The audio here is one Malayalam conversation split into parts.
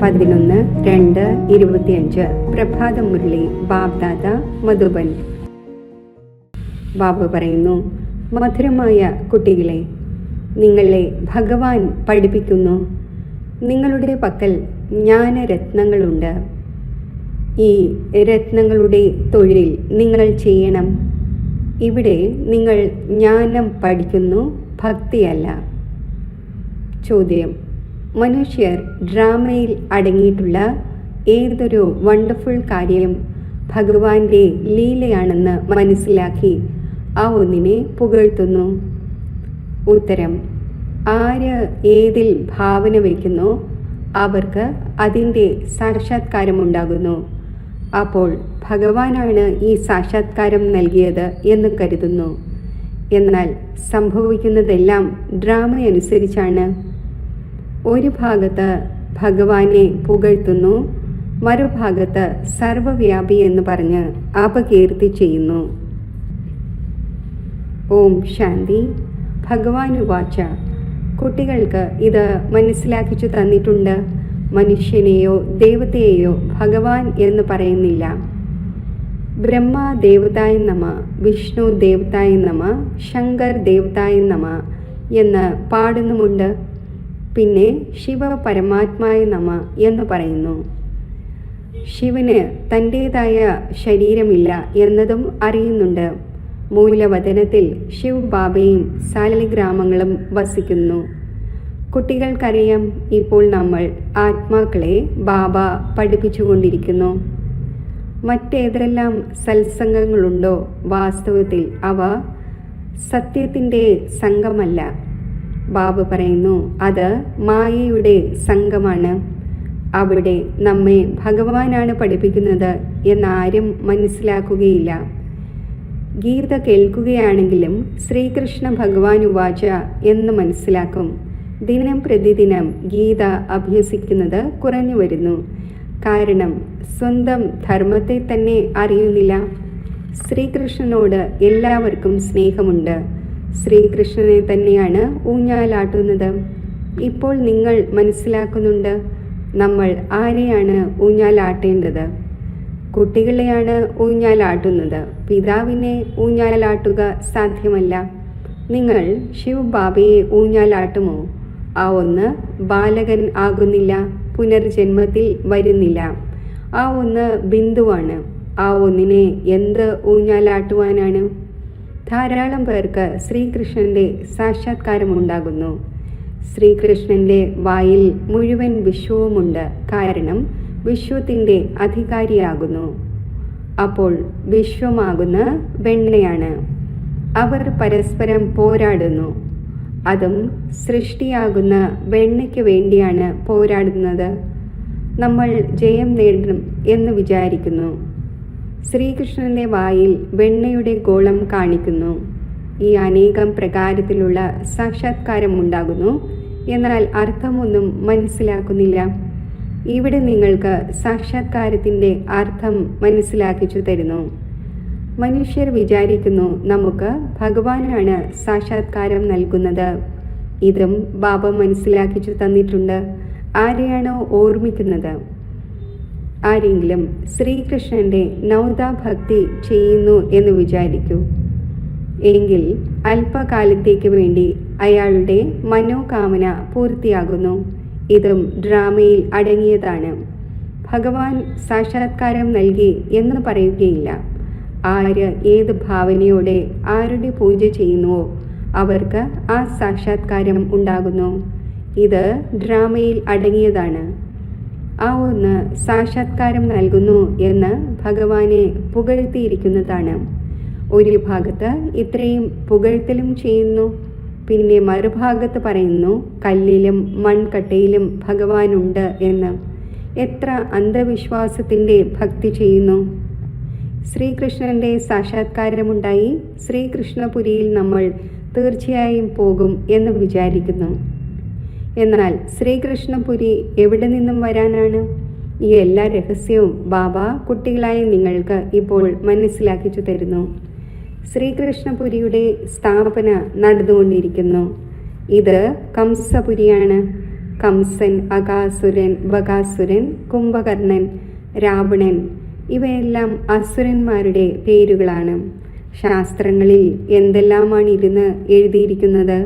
11/2/25 പ്രഭാത മുരളി ബാബ്ദാദ മധുബൻ. ബാബ പറയുന്നു, മധുരമായ കുട്ടികളെ, നിങ്ങളെ ഭഗവാൻ പഠിപ്പിക്കുന്നു. നിങ്ങളുടെ പക്കൽ ജ്ഞാനരത്നങ്ങളുണ്ട്. ഈ രത്നങ്ങളുടെ തൊഴിൽ നിങ്ങൾ ചെയ്യണം. ഇവിടെ നിങ്ങൾ ജ്ഞാനം പഠിക്കുന്നു, ഭക്തിയല്ല. ചോദ്യം: മനുഷ്യർ ഡ്രാമയിൽ അടങ്ങിയിട്ടുള്ള ഏതൊരു വണ്ടർഫുൾ കാര്യം ഭഗവാന്റെ ലീലയാണെന്ന് മനസ്സിലാക്കി ആ ഒന്നിനെ പുകഴ്ത്തുന്നു? ഉത്തരം: ആര് ഏതിൽ ഭാവന വയ്ക്കുന്നോ അവർക്ക് അതിൻ്റെ സാക്ഷാത്കാരമുണ്ടാകുന്നു. അപ്പോൾ ഭഗവാനാണ് ഈ സാക്ഷാത്കാരം നൽകിയത് എന്ന് കരുതുന്നു. എന്നാൽ സംഭവിക്കുന്നതെല്ലാം ഡ്രാമയനുസരിച്ചാണ്. ഒരു ഭാഗത്ത് ഭഗവാനെ പുകഴ്ത്തുന്നു, മറുഭാഗത്ത് സർവവ്യാപി എന്ന് പറഞ്ഞ് അപകീർത്തി ചെയ്യുന്നു. ഓം ശാന്തി. ഭഗവാൻ വാച: കുട്ടികൾക്ക് ഇത് മനസ്സിലാക്കിച്ചു തന്നിട്ടുണ്ട്. മനുഷ്യനെയോ ദേവതയെയോ ഭഗവാൻ എന്ന് പറയുന്നില്ല. ബ്രഹ്മ ദേവതായ നമ, വിഷ്ണു ദേവതായ നമ, ശങ്കർ ദേവതായ നമ എന്ന് പാടുന്നുമുണ്ട്. പിന്നെ ശിവ പരമാത്മായ നമ എന്ന് പറയുന്നു. ശിവന് തൻ്റേതായ ശരീരമില്ല എന്നതും അറിയുന്നുണ്ട്. മൂലവതനത്തിൽ ശിവ് ബാബയും സാലിഗ്രാമങ്ങളും വസിക്കുന്നു. കുട്ടികൾക്കറിയാം, ഇപ്പോൾ നമ്മൾ ആത്മാക്കളെ ബാബ പഠിപ്പിച്ചുകൊണ്ടിരിക്കുന്നു. മറ്റേതെല്ലാം സത്സംഗങ്ങളുണ്ടോ വാസ്തവത്തിൽ അവ സത്യത്തിൻ്റെ സംഘമല്ല. ബാബ പറയുന്നു, അത് മായയുടെ സംഘമാണ്. അവിടെ നമ്മെ ഭഗവാനാണ് പഠിപ്പിക്കുന്നത് എന്നാരും മനസ്സിലാക്കുകയില്ല. ഗീത കേൾക്കുകയാണെങ്കിലും ശ്രീകൃഷ്ണ ഭഗവാൻ വാച എന്ന് മനസ്സിലാക്കും. ദിനം പ്രതിദിനം ഗീത അഭ്യസിക്കുന്നത് കുറഞ്ഞു വരുന്നു. കാരണം സ്വന്തം ധർമ്മത്തെ തന്നെ അറിയുന്നില്ല. ശ്രീകൃഷ്ണനോട് എല്ലാവർക്കും സ്നേഹമുണ്ട്. ശ്രീകൃഷ്ണനെ തന്നെയാണ് ഊഞ്ഞാലാട്ടുന്നത്. ഇപ്പോൾ നിങ്ങൾ മനസ്സിലാക്കുന്നുണ്ട് നമ്മൾ ആരെയാണ് ഊഞ്ഞാലാട്ടേണ്ടത്. കുട്ടികളെയാണ് ഊഞ്ഞാലാട്ടുന്നത്. പിതാവിനെ ഊഞ്ഞാലാട്ടുക സാധ്യമല്ല. നിങ്ങൾ ശിവ് ബാബയെ ഊഞ്ഞാലാട്ടുമോ? ആ ഒന്ന് ബാലകൻ ആകുന്നില്ല, പുനർജന്മത്തിൽ വരുന്നില്ല. ആ ഒന്ന് ബിന്ദുവാണ്. ആ ഒന്നിനെ എന്ത് ഊഞ്ഞാലാട്ടുവാനാണ്? ധാരാളം പേർക്ക് ശ്രീകൃഷ്ണൻ്റെ സാക്ഷാത്കാരമുണ്ടാകുന്നു. ശ്രീകൃഷ്ണൻ്റെ വായിൽ മുഴുവൻ വിശ്വവുമുണ്ട്. കാരണം വിശ്വത്തിൻ്റെ അധികാരിയാകുന്നു. അപ്പോൾ വിശ്വമാകുന്ന വെണ്ണയാണ്. അവർ പരസ്പരം പോരാടുന്നു. അതും സൃഷ്ടിയാകുന്ന വെണ്ണയ്ക്ക് വേണ്ടിയാണ് പോരാടുന്നത്. നമ്മൾ ജയം നേടണം എന്ന് വിചാരിക്കുന്നു. ശ്രീകൃഷ്ണൻ്റെ വായിൽ വെണ്ണയുടെ ഗോളം കാണിക്കുന്നു. ഈ അനേകം പ്രകാരത്തിലുള്ള സാക്ഷാത്കാരം ഉണ്ടാകുന്നു. എന്നാൽ അർത്ഥമൊന്നും മനസ്സിലാക്കുന്നില്ല. ഇവിടെ നിങ്ങൾക്ക് സാക്ഷാത്കാരത്തിൻ്റെ അർത്ഥം മനസ്സിലാക്കിച്ചു തരുന്നു. മനുഷ്യർ വിചാരിക്കുന്നു നമുക്ക് ഭഗവാനാണ് സാക്ഷാത്കാരം നൽകുന്നത്. ഇതും ബാബ മനസ്സിലാക്കിച്ചു തന്നിട്ടുണ്ട്. ആരെയാണോ ഓർമ്മിക്കുന്നത്? ആരെങ്കിലും ശ്രീകൃഷ്ണൻ്റെ നൗദാഭക്തി ചെയ്യുന്നു എന്ന് വിചാരിക്കൂ. എങ്കിൽ അല്പകാലത്തേക്ക് വേണ്ടി അയാളുടെ മനോകാമന പൂർത്തിയാകുന്നു. ഇതും ഡ്രാമയിൽ അടങ്ങിയതാണ്. ഭഗവാൻ സാക്ഷാത്കാരം നൽകി എന്ന് പറയുകയില്ല. ആര് ഏത് ഭാവനയോടെ ആരുടെ പൂജ ചെയ്യുന്നുവോ അവർക്ക് ആ സാക്ഷാത്കാരം ഉണ്ടാകുന്നു. ഇത് ഡ്രാമയിൽ അടങ്ങിയതാണ്. ആ ഒന്ന് സാക്ഷാത്കാരം നൽകുന്നു എന്ന് ഭഗവാനെ പുകഴ്ത്തിയിരിക്കുന്നതാണ്. ഒരു ഭാഗത്ത് ഇത്രയും പുകഴ്ത്തലും ചെയ്യുന്നു, പിന്നെ മറുഭാഗത്ത് പറയുന്നു കല്ലിലും മൺകട്ടയിലും ഭഗവാനുണ്ട് എന്ന്. എത്ര അന്ധവിശ്വാസത്തിൻ്റെ ഭക്തി ചെയ്യുന്നു! ശ്രീകൃഷ്ണൻ്റെ സാക്ഷാത്കാരമുണ്ടായി ശ്രീകൃഷ്ണപുരിയിൽ നമ്മൾ തീർച്ചയായും പോകും എന്ന് വിചാരിക്കുന്നു. എന്നാൽ ശ്രീകൃഷ്ണപുരി എവിടെ നിന്നും വരാനാണ്? ഈ എല്ലാ രഹസ്യവും ബാബ കുട്ടികളായ നിങ്ങൾക്ക് ഇപ്പോൾ മനസ്സിലാക്കിച്ചു തരുന്നു. ശ്രീകൃഷ്ണപുരിയുടെ സ്ഥാപന നടന്നുകൊണ്ടിരിക്കുന്നു. ഇത് കംസപുരിയാണ്. കംസൻ, അകാസുരൻ, ബകാസുരൻ, കുംഭകർണൻ, രാവണൻ ഇവയെല്ലാം അസുരന്മാരുടെ പേരുകളാണ്. ശാസ്ത്രങ്ങളിൽ എന്തെല്ലാമാണ് ഇരുന്ന് എഴുതിയിരിക്കുന്നത്?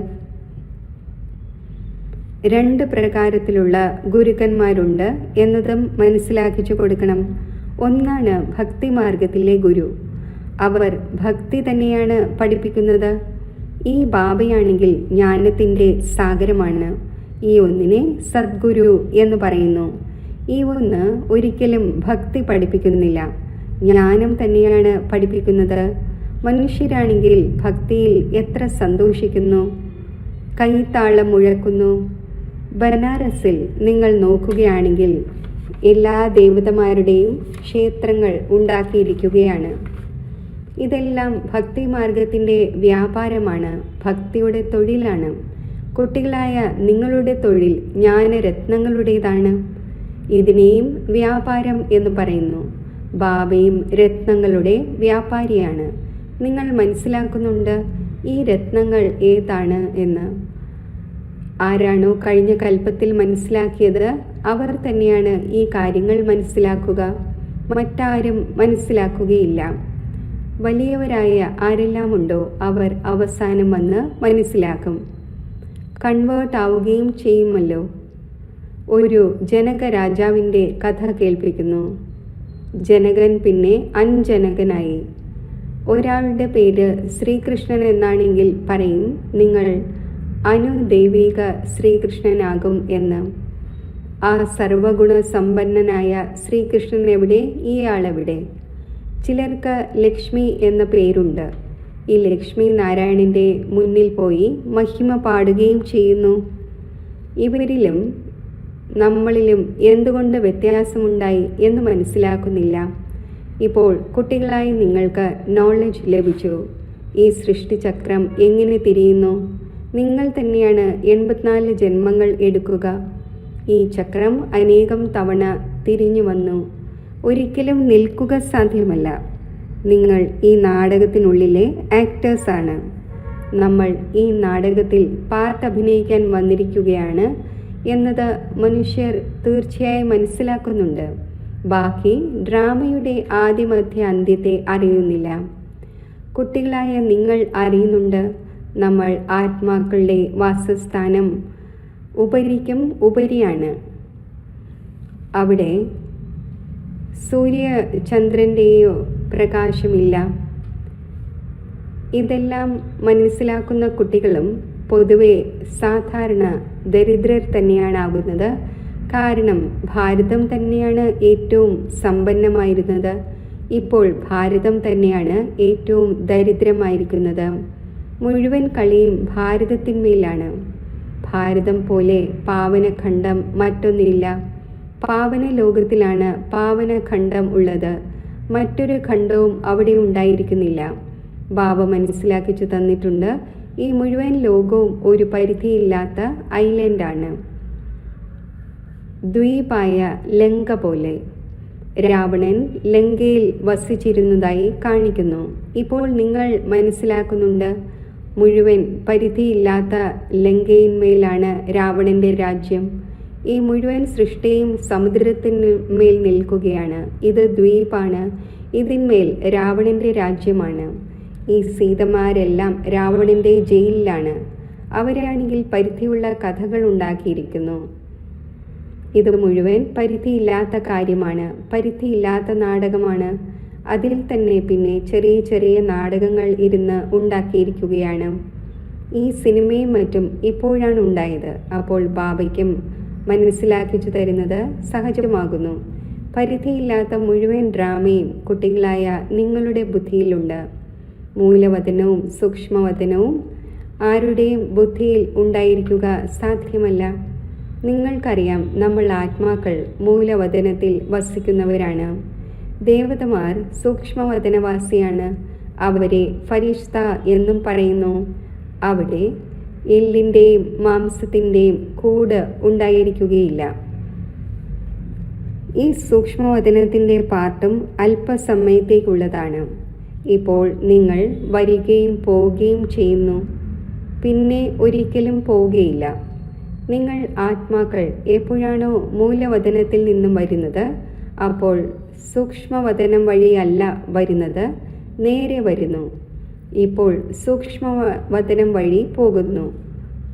2 പ്രകാരത്തിലുള്ള ഗുരുക്കന്മാരുണ്ട് എന്നതും മനസ്സിലാക്കിച്ചു കൊടുക്കണം. ഒന്നാണ് ഭക്തിമാർഗത്തിലെ ഗുരു. അവർ ഭക്തി തന്നെയാണ് പഠിപ്പിക്കുന്നത്. ഈ ബാബയാണെങ്കിൽ ജ്ഞാനത്തിൻ്റെ സാഗരമാണ്. ഈ ഒന്നിനെ സദ്ഗുരു എന്ന് പറയുന്നു. ഈ ഒന്ന് ഒരിക്കലും ഭക്തി പഠിപ്പിക്കുന്നില്ല, ജ്ഞാനം തന്നെയാണ് പഠിപ്പിക്കുന്നത്. മനുഷ്യരാണെങ്കിൽ ഭക്തിയിൽ എത്ര സന്തോഷിക്കുന്നു, കൈത്താളം മുഴക്കുന്നു. ബനാറസിൽ നിങ്ങൾ നോക്കുകയാണെങ്കിൽ എല്ലാ ദേവതമാരുടെയും ക്ഷേത്രങ്ങൾ ഉണ്ടാക്കിയിരിക്കുകയാണ്. ഇതെല്ലാം ഭക്തിമാർഗത്തിൻ്റെ വ്യാപാരമാണ്, ഭക്തിയുടെ തൊഴിലാണ്. കുട്ടികളായ നിങ്ങളുടെ തൊഴിൽ ജ്ഞാനരത്നങ്ങളുടേതാണ്. ഇതിനെയും വ്യാപാരം എന്ന് പറയുന്നു. ബാബയും രത്നങ്ങളുടെ വ്യാപാരിയാണ്. നിങ്ങൾ മനസ്സിലാക്കുന്നുണ്ട് ഈ രത്നങ്ങൾ ഏതാണ് എന്ന്? ആരാണോ കഴിഞ്ഞ കൽപ്പത്തിൽ മനസ്സിലാക്കിയത് അവർ തന്നെയാണ് ഈ കാര്യങ്ങൾ മനസ്സിലാക്കുക. മറ്റാരും മനസ്സിലാക്കുകയില്ല. വലിയവരായ ആരെല്ലാം ഉണ്ടോ അവർ അവസാനം വന്ന് മനസ്സിലാക്കും, കൺവേർട്ട് ആവുകയും ചെയ്യുമല്ലോ. ഒരു ജനക രാജാവിൻ്റെ കഥ കേൾപ്പിക്കുന്നു. ജനകൻ പിന്നെ അഞ്ജനകനായി. ഒരാളുടെ പേര് ശ്രീകൃഷ്ണൻ എന്നാണെങ്കിൽ പറയും നിങ്ങൾ അനുദൈവിക ശ്രീകൃഷ്ണനാകും എന്ന്. ആ സർവഗുണ സമ്പന്നനായ ശ്രീകൃഷ്ണൻ എവിടെ? ഇയാളെവിടെ? ചിലർക്ക് ലക്ഷ്മി എന്ന പേരുണ്ട്. ഈ ലക്ഷ്മി നാരായണൻ്റെ മുന്നിൽ പോയി മഹിമ പാടുകയും ചെയ്യുന്നു. ഇവരിലും നമ്മളിലും എന്തുകൊണ്ട് വ്യത്യാസമുണ്ടായി എന്ന് മനസ്സിലാക്കുന്നില്ല. ഇപ്പോൾ കുട്ടികളായി നിങ്ങൾക്ക് നോളജ് ലഭിച്ചു. ഈ സൃഷ്ടിചക്രം എങ്ങനെ തിരിയുന്നു? നിങ്ങൾ തന്നെയാണ് 84 ജന്മങ്ങൾ എടുക്കുക. ഈ ചക്രം അനേകം തവണ തിരിഞ്ഞു വന്നു. ഒരിക്കലും നിൽക്കുക സാധ്യമല്ല. നിങ്ങൾ ഈ നാടകത്തിനുള്ളിലെ ആക്ടേഴ്സാണ്. നമ്മൾ ഈ നാടകത്തിൽ പാർട്ട് അഭിനയിക്കാൻ വന്നിരിക്കുകയാണ് എന്നത് മനുഷ്യർ തീർച്ചയായും മനസ്സിലാക്കുന്നുണ്ട്. ബാക്കി ഡ്രാമയുടെ ആദ്യമധ്യ അന്ത്യത്തെ അറിയുന്നില്ല. കുട്ടികളായ നിങ്ങൾ അറിയുന്നുണ്ട് നമ്മൾ ആത്മാക്കളുടെ വാസസ്ഥാനം ഉപരിക്കും ഉപരിയാണ്. അവിടെ സൂര്യചന്ദ്രൻ്റെയോ പ്രകാശമില്ല. ഇതെല്ലാം മനസ്സിലാക്കുന്ന കുട്ടികളും പൊതുവെ സാധാരണ ദരിദ്രർ തന്നെയാണാകുന്നത്. കാരണം ഭാരതം തന്നെയാണ് ഏറ്റവും സമ്പന്നമായിരുന്നത്. ഇപ്പോൾ ഭാരതം തന്നെയാണ് ഏറ്റവും ദരിദ്രമായിരിക്കുന്നത്. മുഴുവൻ കളിയും ഭാരതത്തിന്മേലാണ്. ഭാരതം പോലെ പാവനഖണ്ഡം മറ്റൊന്നില്ല. പാവന ലോകത്തിലാണ് പാവനഖണ്ഡം ഉള്ളത്. മറ്റൊരു ഖണ്ഡവും അവിടെ ഉണ്ടായിരിക്കുന്നില്ല. ബാബ മനസ്സിലാക്കിച്ചു തന്നിട്ടുണ്ട് ഈ മുഴുവൻ ലോകവും ഒരു പരിധിയില്ലാത്ത ഐലൻഡാണ്. ദ്വീപായ ലങ്ക പോലെ. രാവണൻ ലങ്കയിൽ വസിച്ചിരുന്നതായി കാണിക്കുന്നു. ഇപ്പോൾ നിങ്ങൾ മനസ്സിലാക്കുന്നുണ്ട് മുഴുവൻ പരിധിയില്ലാത്ത ലങ്കയിന്മേലാണ് രാവണൻ്റെ രാജ്യം. ഈ മുഴുവൻ സൃഷ്ടിയും സമുദ്രത്തിന്മേൽ നിൽക്കുകയാണ്. ഇത് ദ്വീപാണ്. ഇതിന്മേൽ രാവണൻ്റെ രാജ്യമാണ്. ഈ സീതമാരെല്ലാം രാവണൻ്റെ ജയിലിലാണ്. അവരാണെങ്കിൽ പരിധിയുള്ള കഥകൾ ഉണ്ടാക്കിയിരിക്കുന്നു. ഇത് മുഴുവൻ പരിധിയില്ലാത്ത കാര്യമാണ്, പരിധിയില്ലാത്ത നാടകമാണ്. അതിൽ തന്നെ പിന്നെ ചെറിയ ചെറിയ നാടകങ്ങൾ ഇരുന്ന് ഉണ്ടാക്കിയിരിക്കുകയാണ്. ഈ സിനിമയും മറ്റും ഇപ്പോഴാണ് ഉണ്ടായത്. അപ്പോൾ ബാബയ്ക്കും മനസ്സിലാക്കിച്ചു തരുന്നത് സഹജമാകുന്നു. പരിധിയില്ലാത്ത മുഴുവൻ ഡ്രാമയും കുട്ടികളായ നിങ്ങളുടെ ബുദ്ധിയിലുണ്ട്. മൂലവതനവും സൂക്ഷ്മവതനവും ആരുടെയും ബുദ്ധിയിൽ ഉണ്ടായിരിക്കുക സാധ്യമല്ല. നിങ്ങൾക്കറിയാം നമ്മൾ ആത്മാക്കൾ മൂലവതനത്തിൽ വസിക്കുന്നവരാണ്. ദേവതമാർ സൂക്ഷ്മവതനവാസിയാണ്. അവരെ ഫരിഷ്ത എന്നും പറയുന്നു. അവിടെ എല്ലിൻ്റെയും മാംസത്തിൻ്റെയും കൂട് ഉണ്ടായിരിക്കുകയില്ല. ഈ സൂക്ഷ്മവതനത്തിൻ്റെ പാർട്ടും അല്പസമയത്തേക്കുള്ളതാണ്. ഇപ്പോൾ നിങ്ങൾ വരികയും പോവുകയും ചെയ്യുന്നു, പിന്നെ ഒരിക്കലും പോവുകയില്ല. നിങ്ങൾ ആത്മാക്കൾ എപ്പോഴാണോ മൂലവതനത്തിൽ നിന്നും വരുന്നത്, അപ്പോൾ സൂക്ഷ്മവതനം വഴിയല്ല വരുന്നത്, നേരെ വരുന്നു. ഇപ്പോൾ സൂക്ഷ്മവതനം വഴി പോകുന്നു.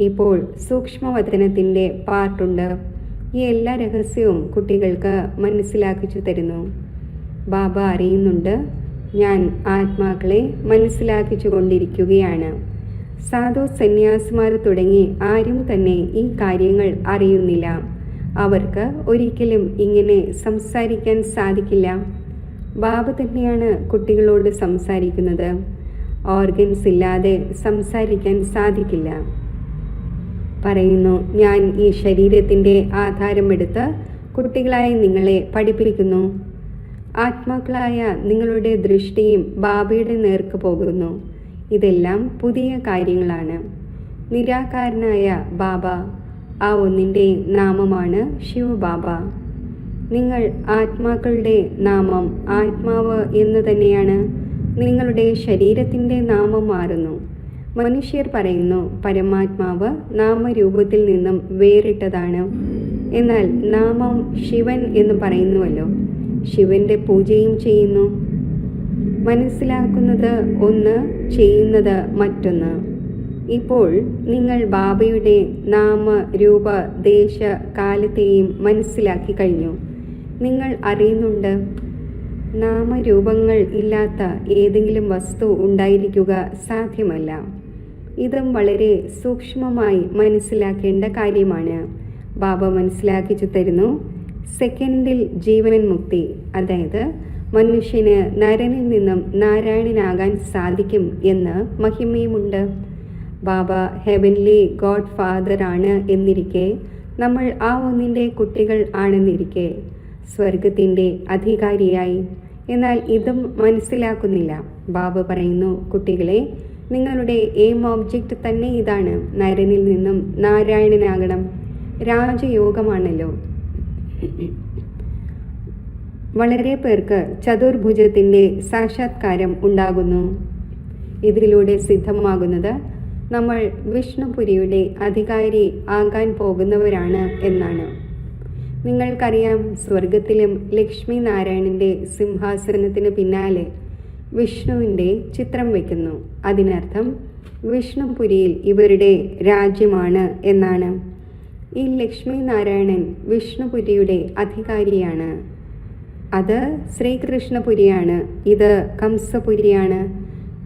ഇപ്പോൾ സൂക്ഷ്മവതനത്തിൻ്റെ പാർട്ടുണ്ട്. ഈ എല്ലാ രഹസ്യവും കുട്ടികൾക്ക് മനസ്സിലാക്കിച്ചു തരുന്നു. ബാബ അറിയുന്നുണ്ട്, ഞാൻ ആത്മാക്കളെ മനസ്സിലാക്കിച്ചു കൊണ്ടിരിക്കുകയാണ്. സാധു സന്യാസിമാർ തുടങ്ങി ആരും തന്നെ ഈ കാര്യങ്ങൾ അറിയുന്നില്ല. അവർക്ക് ഒരിക്കലും ഇങ്ങനെ സംസാരിക്കാൻ സാധിക്കില്ല. ബാബ തന്നെയാണ് കുട്ടികളോട് സംസാരിക്കുന്നത്. ഓർഗൻസ് ഇല്ലാതെ സംസാരിക്കാൻ സാധിക്കില്ല. പറയുന്നു, ഞാൻ ഈ ശരീരത്തിൻ്റെ ആധാരമെടുത്ത് കുട്ടികളായ നിങ്ങളെ പഠിപ്പിക്കുന്നു. ആത്മാക്കളായ നിങ്ങളുടെ ദൃഷ്ടിയും ബാബയുടെ നേർക്ക് പോകുന്നു. ഇതെല്ലാം പുതിയ കാര്യങ്ങളാണ്. നിരാകാരനായ ബാബ, ആ ഒന്നിൻ്റെ നാമമാണ് ശിവബാബ. നിങ്ങൾ ആത്മാക്കളുടെ നാമം ആത്മാവ് എന്ന് തന്നെയാണ്. നിങ്ങളുടെ ശരീരത്തിൻ്റെ നാമം മാറുന്നു. മനുഷ്യർ പറയുന്നു പരമാത്മാവ് നാമരൂപത്തിൽ നിന്നും വേറിട്ടതാണ്. എന്നാൽ നാമം ശിവൻ എന്ന് പറയുന്നുവല്ലോ. ശിവന്റെ പൂജയും ചെയ്യുന്നു. മനസ്സിലാക്കുന്നത് ഒന്ന്, ചെയ്യുന്നത് മറ്റൊന്ന്. ഇപ്പോൾ നിങ്ങൾ ബാബയുടെ നാമ രൂപ ദേശ കാലത്തെയും മനസ്സിലാക്കി കഴിഞ്ഞു. നിങ്ങൾ അറിയുന്നുണ്ട്, നാമരൂപങ്ങൾ ഇല്ലാത്ത ഏതെങ്കിലും വസ്തു ഉണ്ടായിരിക്കുക സാധ്യമല്ല. ഇതും വളരെ സൂക്ഷ്മമായി മനസ്സിലാക്കേണ്ട കാര്യമാണ്. ബാബ മനസ്സിലാക്കിച്ചു തരുന്നു, സെക്കൻഡിൽ ജീവൻ മുക്തി, അതായത് മനുഷ്യന് നരനിൽ നിന്നും നാരായണനാകാൻ സാധിക്കും എന്ന് മഹിമയുമുണ്ട്. ബാബ ഹെവൻലി ഗോഡ് ഫാദർ ആണ് എന്നിരിക്കെ, നമ്മൾ ആ ഒന്നിൻ്റെ കുട്ടികൾ ആണെന്നിരിക്കെ സ്വർഗത്തിൻ്റെ അധികാരിയായി. എന്നാൽ ഇതും മനസ്സിലാക്കുന്നില്ല. ബാബ പറയുന്നു, കുട്ടികളെ, നിങ്ങളുടെ എയിം ഓബ്ജക്റ്റ് തന്നെ ഇതാണ്, നരനിൽ നിന്നും നാരായണനാകണം. രാജയോഗമാണല്ലോ. വളരെ പേർക്ക് ചതുർഭുജത്തിൻ്റെ സാക്ഷാത്കാരം ഉണ്ടാകുന്നു. ഇതിലൂടെ സിദ്ധമാകുന്നത് നമ്മൾ വിഷ്ണുപുരിയുടെ അധികാരി ആകാൻ പോകുന്നവരാണ് എന്നാണ്. നിങ്ങൾക്കറിയാം, സ്വർഗത്തിലും ലക്ഷ്മി നാരായണൻ്റെ സിംഹാസനത്തിന് പിന്നാലെ വിഷ്ണുവിൻ്റെ ചിത്രം വയ്ക്കുന്നു. അതിനർത്ഥം വിഷ്ണുപുരിയിൽ ഇവരുടെ രാജ്യമാണ് എന്നാണ്. ഈ ലക്ഷ്മി നാരായണൻ വിഷ്ണുപുരിയുടെ അധികാരിയാണ്. അത് ശ്രീകൃഷ്ണപുരിയാണ്, ഇത് കംസപുരിയാണ്.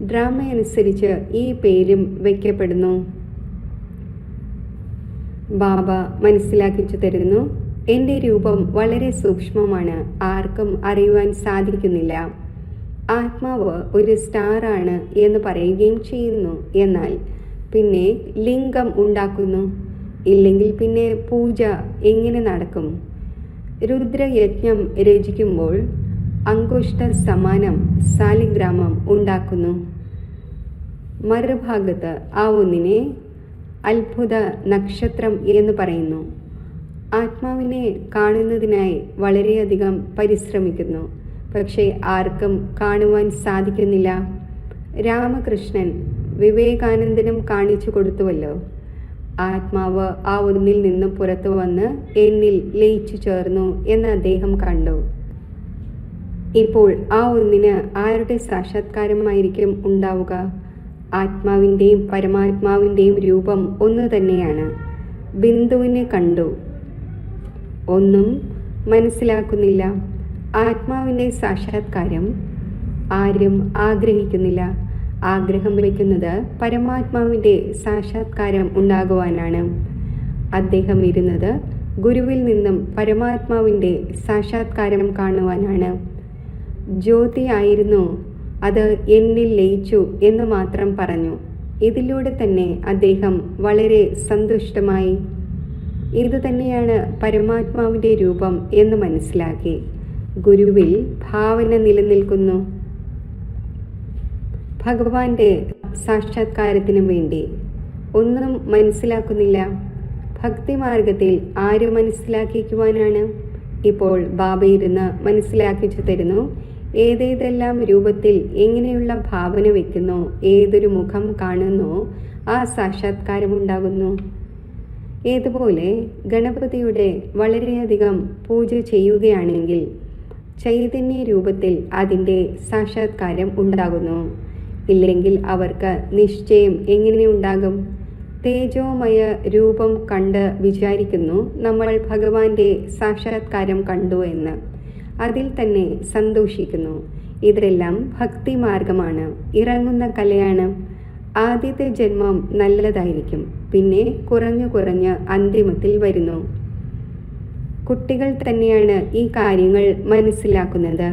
ഡ്രാമയനുസരിച്ച് ഈ പേരും വയ്ക്കപ്പെടുന്നു. ബാബ മനസ്സിലാക്കിച്ചു തരുന്നു, എൻ്റെ രൂപം വളരെ സൂക്ഷ്മമാണ്, ആർക്കും അറിയുവാൻ സാധിക്കുന്നില്ല. ആത്മാവ് ഒരു സ്റ്റാറാണ് എന്ന് പറയുകയും ചെയ്യുന്നു. എന്നാൽ പിന്നെ ലിംഗം ഉണ്ടാക്കുന്നു. ഇല്ലെങ്കിൽ പിന്നെ പൂജ എങ്ങനെ നടക്കും? രുദ്രയജ്ഞം രചിക്കുമ്പോൾ അങ്കുഷ്ട സമാനം സാലിഗ്രാമം ഉണ്ടാക്കുന്നു. മറുഭാഗത്ത് ആ ഒന്നിനെ അത്ഭുത നക്ഷത്രം എന്ന് പറയുന്നു. ആത്മാവിനെ കാണുന്നതിനായി വളരെയധികം പരിശ്രമിക്കുന്നു, പക്ഷേ ആർക്കും കാണുവാൻ സാധിക്കുന്നില്ല. രാമകൃഷ്ണൻ വിവേകാനന്ദനും കാണിച്ചു കൊടുത്തുവല്ലോ. ആത്മാവ് ആ ഒന്നിൽ നിന്നും പുറത്തു വന്ന് എന്നിൽ ലയിച്ചു ചേർന്നു എന്ന് അദ്ദേഹം കണ്ടു. ഇപ്പോൾ ആ ഒന്നിന് ആരുടെ സാക്ഷാത്കാരമായിരിക്കും ഉണ്ടാവുക? ആത്മാവിൻ്റെയും പരമാത്മാവിൻ്റെയും രൂപം ഒന്ന് തന്നെയാണ്. ബിന്ദുവിനെ കണ്ടു, ഒന്നും മനസ്സിലാക്കുന്നില്ല. ആത്മാവിൻ്റെ സാക്ഷാത്കാരം ആരും ആഗ്രഹിക്കുന്നില്ല. ആഗ്രഹം വയ്ക്കുന്നത് പരമാത്മാവിൻ്റെ സാക്ഷാത്കാരം ഉണ്ടാകുവാനാണ്. അദ്ദേഹം ഇരുന്നത് ഗുരുവിൽ നിന്നും പരമാത്മാവിൻ്റെ സാക്ഷാത്കാരം കാണുവാനാണ്. ജ്യോതി ആയിരുന്നു, അത് എന്നിൽ ലയിച്ചു എന്ന് മാത്രം പറഞ്ഞു. ഇതിലൂടെ തന്നെ അദ്ദേഹം വളരെ സന്തുഷ്ടമായി. ഇതുതന്നെയാണ് പരമാത്മാവിൻ്റെ രൂപം എന്ന് മനസ്സിലാക്കി. ഗുരുവിൽ ഭാവന നിലനിൽക്കുന്നു. ഭഗവാന്റെ സാക്ഷാത്കാരത്തിനു വേണ്ടി ഒന്നും മനസ്സിലാക്കുന്നില്ല. ഭക്തിമാർഗത്തിൽ ആര് മനസ്സിലാക്കിക്കുവാനാണ്? ഇപ്പോൾ ബാബ ഇരുന്ന് മനസ്സിലാക്കിച്ചു തരുന്നു. ഏതേതെല്ലാം രൂപത്തിൽ എങ്ങനെയുള്ള ഭാവന വയ്ക്കുന്നോ, ഏതൊരു മുഖം കാണുന്നോ, ആ സാക്ഷാത്കാരമുണ്ടാകുന്നു. ഏതുപോലെ ഗണപതിയുടെ വളരെയധികം പൂജ ചെയ്യുകയാണെങ്കിൽ ചൈതന്യ രൂപത്തിൽ അതിൻ്റെ സാക്ഷാത്കാരം ഉണ്ടാകുന്നു. ഇല്ലെങ്കിൽ അവർക്ക് നിശ്ചയം എങ്ങനെ ഉണ്ടാകും? തേജോമയ രൂപം കണ്ട് വിചാരിക്കുന്നു നമ്മൾ ഭഗവാന്റെ സാക്ഷാത്കാരം കണ്ടു എന്ന്. അതിൽ തന്നെ സന്തോഷിക്കുന്നു. ഇതെല്ലാം ഭക്തിമാർഗമാണ്, ഇറങ്ങുന്ന കലയാണ്. ആദ്യത്തെ ജന്മം നല്ലതായിരിക്കും, പിന്നെ കുറഞ്ഞു കുറഞ്ഞ് അന്തിമത്തിൽ വരുന്നു. കുട്ടികൾ തന്നെയാണ് ഈ കാര്യങ്ങൾ മനസ്സിലാക്കുന്നത്.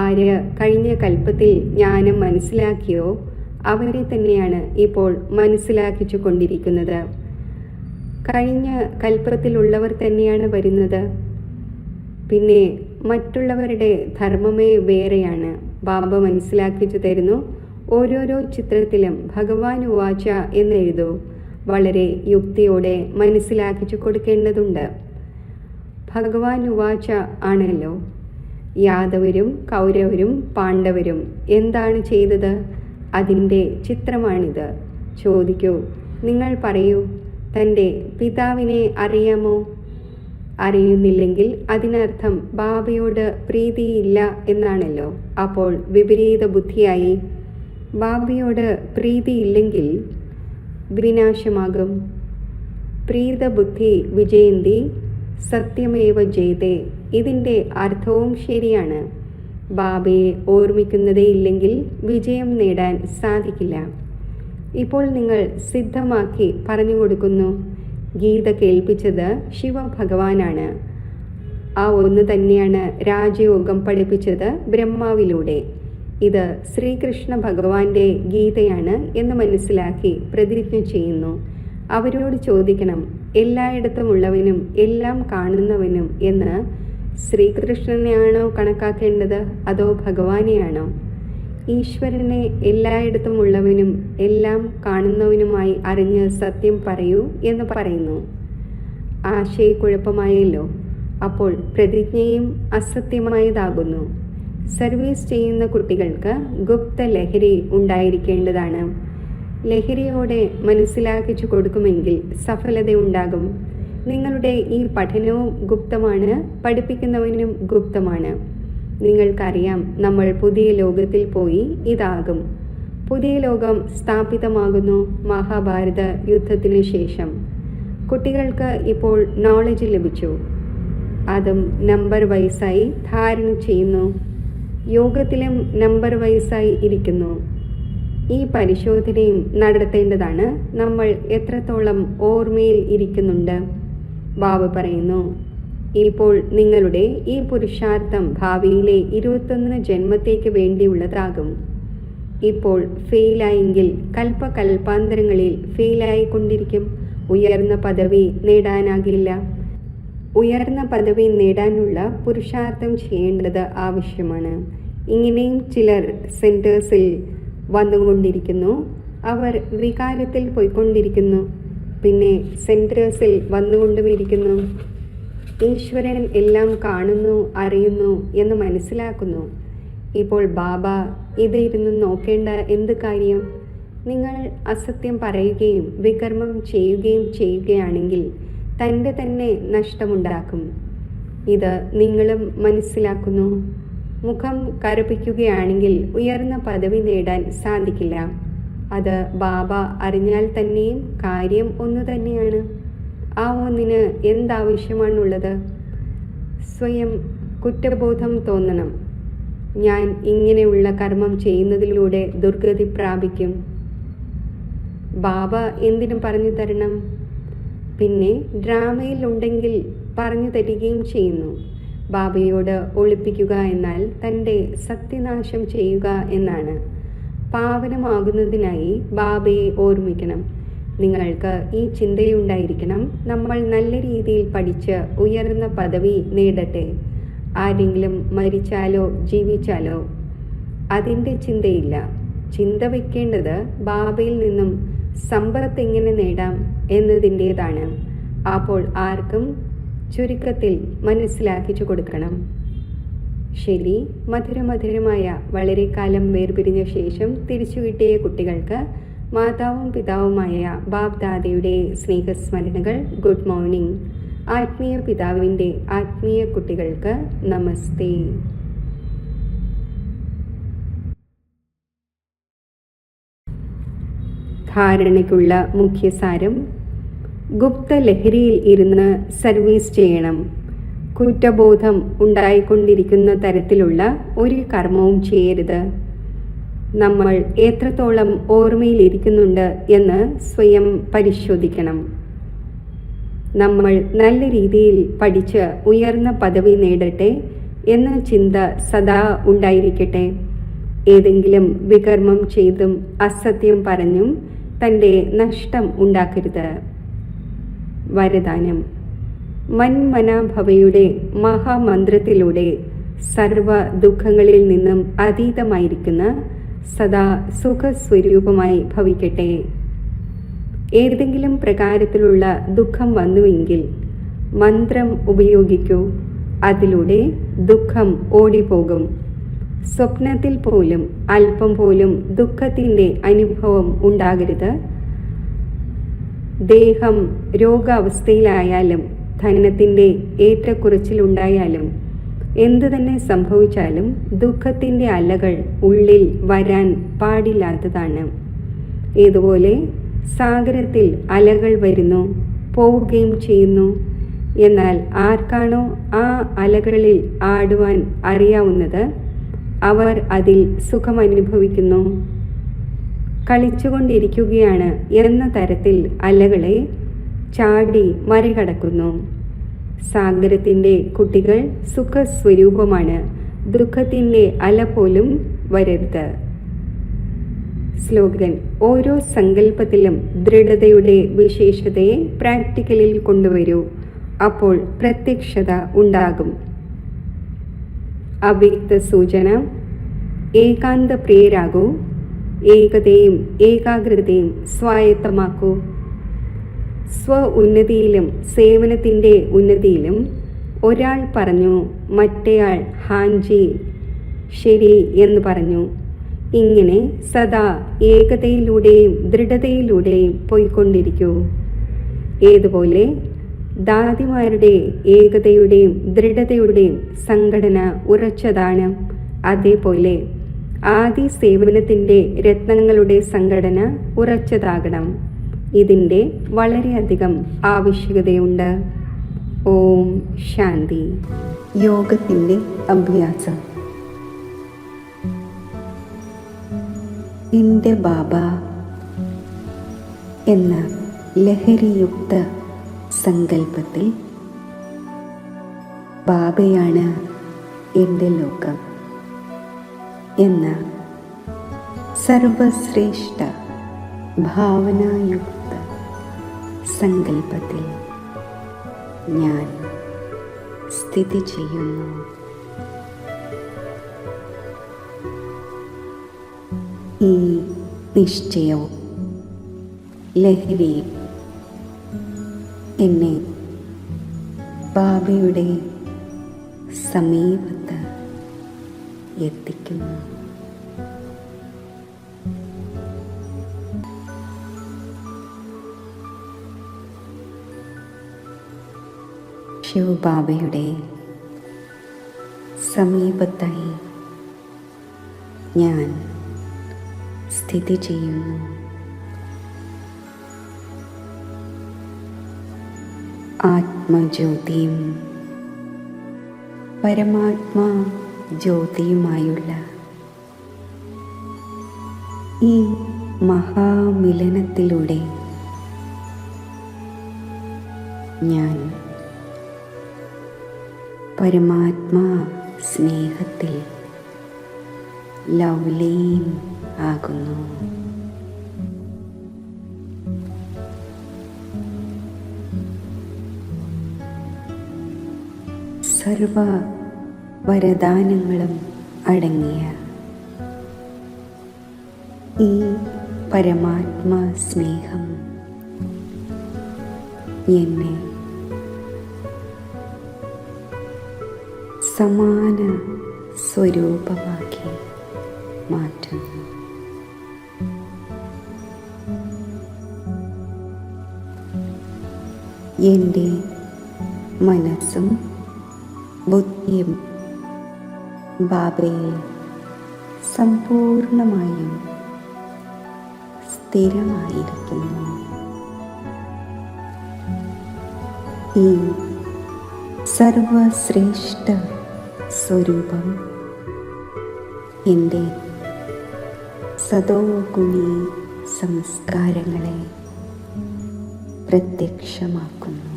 ആര് കഴിഞ്ഞ കൽപ്പത്തിൽ ജ്ഞാനം മനസ്സിലാക്കിയോ അവരെ തന്നെയാണ് ഇപ്പോൾ മനസ്സിലാക്കിച്ചു കൊണ്ടിരിക്കുന്നത്. കഴിഞ്ഞ കൽപ്പത്തിലുള്ളവർ തന്നെയാണ് വരുന്നത്. പിന്നെ മറ്റുള്ളവരുടെ ധർമ്മമേ വേറെയാണ്. ബാബ മനസ്സിലാക്കിച്ചു തരുന്നു. ഓരോരോ ചിത്രത്തിലും ഭഗവാൻ ഉവാച എന്നെഴുതൂ. വളരെ യുക്തിയോടെ മനസ്സിലാക്കിച്ചു കൊടുക്കേണ്ടതുണ്ട്. ഭഗവാൻ ഉവാച ആണല്ലോ. യാദവരും കൗരവരും പാണ്ഡവരും എന്താണ് ചെയ്തത്? അതിൻ്റെ ചിത്രമാണിത്. ചോദിക്കൂ, നിങ്ങൾ പറയൂ, തൻ്റെ പിതാവിനെ അറിയാമോ? അറിയുന്നില്ലെങ്കിൽ അതിനർത്ഥം ബാബയോട് പ്രീതിയില്ല എന്നാണല്ലോ. അപ്പോൾ വിപരീത ബുദ്ധിയായി. ബാബയോട് പ്രീതിയില്ലെങ്കിൽ വിനാശമാകും. പ്രീതബുദ്ധി വിജയന്തി സത്യമേവ ജയതേ. ഇതിൻ്റെ അർത്ഥവും ശരിയാണ്. ബാബയെ ഓർമ്മിക്കുന്നതേ ഇല്ലെങ്കിൽ വിജയം നേടാൻ സാധിക്കില്ല. ഇപ്പോൾ നിങ്ങൾ സിദ്ധമാക്കി പറഞ്ഞു കൊടുക്കുന്നു. ഗീത കേൾപ്പിച്ചത് ശിവഭഗവാനാണ്. ആ ഒന്ന് തന്നെയാണ് രാജയോഗം പഠിപ്പിച്ചത് ബ്രഹ്മാവിലൂടെ. ഇത് ശ്രീകൃഷ്ണ ഭഗവാന്റെ ഗീതയാണ് എന്ന് മനസ്സിലാക്കി പ്രതിജ്ഞ ചെയ്യുന്നു. അവരോട് ചോദിക്കണം, എല്ലായിടത്തുമുള്ളവനും എല്ലാം കാണുന്നവനും എന്ന് ശ്രീകൃഷ്ണനെയാണോ കണക്കാക്കേണ്ടത്, അതോ ഭഗവാനെയാണോ? ഈശ്വരനെ എല്ലായിടത്തുമുള്ളവനും എല്ലാം കാണുന്നവനുമായി അറിഞ്ഞ് സത്യം പറയൂ എന്ന് പറയുന്നു. ആശയക്കുഴപ്പമായല്ലോ. അപ്പോൾ പ്രതിജ്ഞയും അസത്യമായതാകുന്നു. സർവീസ് ചെയ്യുന്ന കുട്ടികൾക്ക് ഗുപ്ത ലഹരി ഉണ്ടായിരിക്കേണ്ടതാണ്. ലഹരിയോടെ മനസ്സിലാക്കിച്ചു കൊടുക്കുമെങ്കിൽ സഫലതയുണ്ടാകും. നിങ്ങളുടെ ഈ പഠനവും ഗുപ്തമാണ്, പഠിപ്പിക്കുന്നവനും ഗുപ്തമാണ്. നിങ്ങൾക്കറിയാം, നമ്മൾ പുതിയ ലോകത്തിൽ പോയി ഇതാകും. പുതിയ ലോകം സ്ഥാപിതമാകുന്നു മഹാഭാരത യുദ്ധത്തിനു ശേഷം. കുട്ടികൾക്ക് ഇപ്പോൾ നോളജ് ലഭിച്ചു. അതും നമ്പർ വൈസായി ധാരണ ചെയ്യുന്നു. യോഗത്തിലും നമ്പർ വൈസായി ഇരിക്കുന്നു. ഈ പരിശോധനയും നടത്തേണ്ടതാണ്. നമ്മൾ എത്രത്തോളം ഓർമ്മയിൽ ഇരിക്കുന്നുണ്ട്? ബാബ പറയുന്നു, ഇപ്പോൾ നിങ്ങളുടെ ഈ പുരുഷാർത്ഥം ഭാവിയിലെ 21 ജന്മത്തേക്ക് വേണ്ടിയുള്ളതാകും. ഇപ്പോൾ ഫെയിലായെങ്കിൽ കൽപ്പകൽപ്പാന്തരങ്ങളിൽ ഫെയിലായിക്കൊണ്ടിരിക്കും. ഉയർന്ന പദവി നേടാനാകില്ല. ഉയർന്ന പദവി നേടാനുള്ള പുരുഷാർത്ഥം ചെയ്യേണ്ടത് ആവശ്യമാണ്. ഇങ്ങനെയും ചിലർ സെൻറ്റേഴ്സിൽ വന്നുകൊണ്ടിരിക്കുന്നു. അവർ വികാരത്തിൽ പോയിക്കൊണ്ടിരിക്കുന്നു, പിന്നെ സെൻറ്റേഴ്സിൽ വന്നുകൊണ്ടുമിരിക്കുന്നു. ഈശ്വരൻ എല്ലാം കാണുന്നു, അറിയുന്നു എന്ന് മനസ്സിലാക്കുന്നു. ഇപ്പോൾ ബാബ ഇതിരുന്ന് നോക്കേണ്ട എന്ത് കാര്യം? നിങ്ങൾ അസത്യം പറയുകയും വികർമ്മം ചെയ്യുകയാണെങ്കിൽ തൻ്റെ തന്നെ നഷ്ടമുണ്ടാക്കും. ഇത് നിങ്ങളും മനസ്സിലാക്കുന്നു. മുഖം കറുപ്പിക്കുകയാണെങ്കിൽ ഉയർന്ന പദവി നേടാൻ സാധിക്കില്ല. അത് ബാബ അറിഞ്ഞാൽ തന്നെയും കാര്യം ഒന്നു തന്നെയാണ്. ആ ഒന്നിന് എന്താവശ്യമാണുള്ളത്? സ്വയം കുറ്റബോധം തോന്നണം. ഞാൻ ഇങ്ങനെയുള്ള കർമ്മം ചെയ്യുന്നതിലൂടെ ദുർഗതി പ്രാപിക്കും. ബാബ എന്തിനും പറഞ്ഞു തരണം? പിന്നെ ഡ്രാമയിൽ ഉണ്ടെങ്കിൽ പറഞ്ഞു തരികയും ചെയ്യുന്നു. ബാബയോട് ഒളിപ്പിക്കുക എന്നാൽ തൻ്റെ സത്യനാശം ചെയ്യുക എന്നാണ്. പാവനമാകുന്നതിനായി ബാബയെ ഓർമ്മിക്കണം. നിങ്ങൾക്ക് ഈ ചിന്തയുണ്ടായിരിക്കണം, നമ്മൾ നല്ല രീതിയിൽ പഠിച്ച് ഉയർന്ന പദവി നേടട്ടെ. ആരെങ്കിലും മരിച്ചാലോ ജീവിച്ചാലോ അതിൻ്റെ ചിന്തയില്ല. ചിന്ത വയ്ക്കേണ്ടത് ബാബയിൽ നിന്നും സമ്പത്ത് എങ്ങനെ നേടാം എന്നതിൻ്റേതാണ്. അപ്പോൾ ആർക്കും ചുരുക്കത്തിൽ മനസ്സിലാക്കിച്ചു കൊടുക്കണം. ശരി, മധുരമധുരമായ വളരെ കാലം വേർപിരിഞ്ഞ ശേഷം തിരിച്ചു കിട്ടിയ കുട്ടികൾക്ക് മാതാവും പിതാവുമായ ബാബ് ദാദയുടെ സ്നേഹസ്മരണകൾ. Good morning. ആത്മീയ പിതാവിൻ്റെ ആത്മീയ കുട്ടികൾക്ക് നമസ്തേ. ധാരണയ്ക്കുള്ള മുഖ്യസാരം: ഗുപ്ത ലഹരിയിൽ ഇരുന്ന് സർവീസ് ചെയ്യണം. കുറ്റബോധം ഉണ്ടായിക്കൊണ്ടിരിക്കുന്ന തരത്തിലുള്ള ഒരു കർമ്മവും ചെയ്യരുത്. നമ്മൾ എത്രത്തോളം ഓർമ്മയിലിരിക്കുന്നുണ്ട് എന്ന് സ്വയം പരിശോധിക്കണം. നമ്മൾ നല്ല രീതിയിൽ പഠിച്ച് ഉയർന്ന പദവി നേടട്ടെ എന്ന ചിന്ത സദാ ഉണ്ടായിരിക്കട്ടെ. ഏതെങ്കിലും വികർമ്മം ചെയ്തും അസത്യം പറഞ്ഞും തൻ്റെ നഷ്ടം ഉണ്ടാക്കരുത്. വരദാനം: മന്മനാഭവയുടെ മഹാമന്ത്രത്തിലൂടെ സർവ ദുഃഖങ്ങളിൽ നിന്നും അതീതമായിരിക്കുന്ന സദാ സുഖസ്വരൂപമായി ഭവിക്കട്ടെ. ഏതെങ്കിലും പ്രകാരത്തിലുള്ള ദുഃഖം വന്നുവെങ്കിൽ മന്ത്രം ഉപയോഗിക്കൂ. അതിലൂടെ ദുഃഖം ഓടിപ്പോകും. സ്വപ്നത്തിൽ പോലും അല്പം പോലും ദുഃഖത്തിൻ്റെ അനുഭവം ഉണ്ടാകരുത്. ദേഹം രോഗാവസ്ഥയിലായാലും ധനത്തിൻ്റെ ഏറ്റക്കുറച്ചിലുണ്ടായാലും എന്തു തന്നെ സംഭവിച്ചാലും ദുഃഖത്തിൻ്റെ അലകൾ ഉള്ളിൽ വരാൻ പാടില്ലാത്തതാണ്. ഇതുപോലെ സാഗരത്തിൽ അലകൾ വരുന്നു, പോവുകയും ചെയ്യുന്നു. എന്നാൽ ആർക്കാണോ ആ അലകളിൽ ആടുവാൻ അറിയാവുന്നത് അവർ അതിൽ സുഖമനുഭവിക്കുന്നു. കളിച്ചുകൊണ്ടിരിക്കുകയാണ് എന്ന തരത്തിൽ അലകളെ ചാടി മറികടക്കുന്നു. സാഗരത്തിൻ്റെ കുട്ടികൾ സുഖസ്വരൂപമാണ്. ദുഃഖത്തിൻ്റെ അല പോലും വരരുത്. സ്ലോഗൻ: ഓരോ സങ്കല്പത്തിലും ദൃഢതയുടെ വിശേഷതയെ പ്രാക്ടിക്കലിൽ കൊണ്ടുവരൂ. അപ്പോൾ പ്രത്യക്ഷത ഉണ്ടാകും. അവ്യക്ത സൂചന: ഏകാന്ത പ്രിയരാകൂ. ഏകതയും ഏകാഗ്രതയും സ്വായത്തമാക്കൂ. സ്വ ഉന്നതിയിലും സേവനത്തിൻ്റെ ഉന്നതിയിലും ഒരാൾ പറഞ്ഞു, മറ്റേയാൾ ഹാൻജി ശരി എന്ന് പറഞ്ഞു. ഇങ്ങനെ സദാ ഏകതയിലൂടെയും ദൃഢതയിലൂടെയും പോയിക്കൊണ്ടിരിക്കൂ. ഏതുപോലെ ദാദിമാരുടെ ഏകതയുടെയും ദൃഢതയുടെയും സംഘടന ഉറച്ചതാണ്, അതേപോലെ ആദി സേവനത്തിൻ്റെ രത്നങ്ങളുടെ സംഘടന ഉറച്ചതാകണം. ഇതിൻ്റെ വളരെയധികം ആവശ്യകതയുണ്ട്. ഓം ശാന്തി. യോഗത്തിൻ്റെ അഭ്യാസം. എൻ്റെ ബാബ എന്ന ലഹരിയുക്ത സങ്കല്പത്തിൽ ബാബയാണ് എൻ്റെ ലോകം എന്ന സർവശ്രേഷ്ഠ ഭാവനായുക്ത സങ്കല്പത്തിൽ ഞാൻ സ്ഥിതി ചെയ്യുന്നു. ഈ നിശ്ചയവും ലഹരിയും എന്നെ ബാബയുടെ സമീപത്ത് എത്തിക്കുന്നു. ശിവബാബയുടെ സമീപത്തായി ഞാൻ സ്ഥിതി ചെയ്യുന്നു. ആത്മജ്യോതിയും പരമാത്മാ ജ്യോതിയുമായുള്ള ഈ മഹാമിലനത്തിലൂടെ ഞാൻ പരമാത്മാ സ്നേഹത്തിൽ ലവ്ലീൻ ആകുന്നു. സർവ വരദാനങ്ങളും അടങ്ങിയ ഈ പരമാത്മാ സ്നേഹം എന്നെ സമാന സ്വരൂപമാക്കി മാറ്റുന്നു. എൻ്റെ മനസ്സും ബുദ്ധിയും ബാബയിൽ സമ്പൂർണമായും സ്ഥിരമായിരിക്കുന്നു. ഈ സർവശ്രേഷ്ഠ സ്വരൂപം എൻ്റെ സദോഗുണി സംസ്കാരങ്ങളെ പ്രത്യക്ഷമാക്കുന്നു.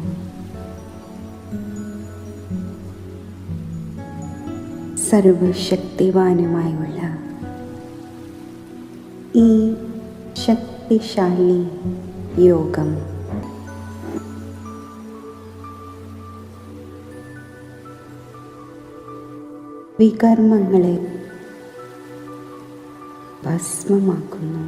സർവശക്തിവാനുമായുള്ള ഈ ശക്തിശാലി യോഗം വികർമ്മങ്ങളെ ഭസ്മമാക്കുന്നു.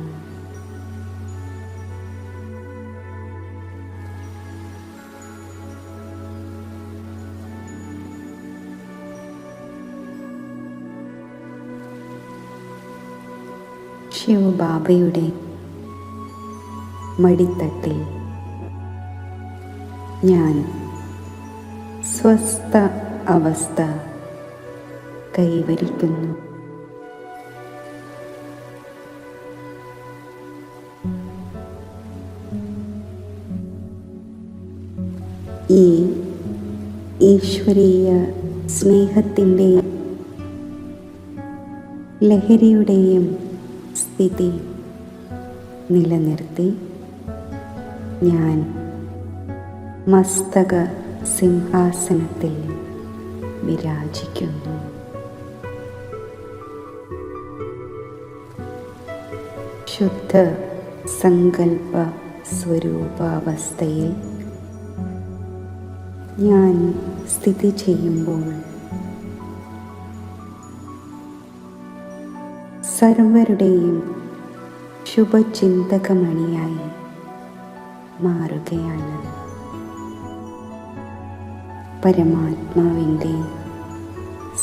ശിവബാബയുടെ മടിത്തട്ടിൽ ഞാൻ സ്വസ്ഥ അവസ്ഥ കൈവരിക്കുന്നു. ഈ ഈശ്വരീയ സ്നേഹത്തിൻ്റെ ലഹരിയുടെയും സ്ഥിതി നിലനിർത്തി ഞാൻ മസ്തക സിംഹാസനത്തിൽ വിരാജിക്കുന്നു. ശുദ്ധ സങ്കൽപ്പ സ്വരൂപാവസ്ഥയിൽ ഞാൻ സ്ഥിതി ചെയ്യുമ്പോൾ സർവരുടെയും ശുഭചിന്തകമണിയായി മാറുകയാണ്. പരമാത്മാവിൻ്റെ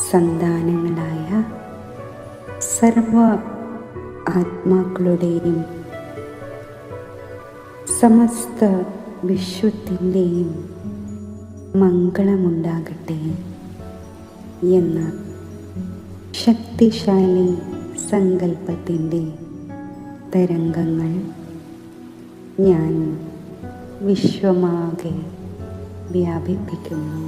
സന്താനങ്ങളായ സർവ ആത്മാക്കളുടെയും സമസ്ത വിശ്വത്തിൻ്റെയും മംഗളമുണ്ടാകട്ടെ എന്ന ശക്തിശാലി സങ്കല്പത്തിൻ്റെ തരംഗങ്ങൾ ഞാൻ വിശ്വമാകെ വ്യാപിപ്പിക്കുന്നു.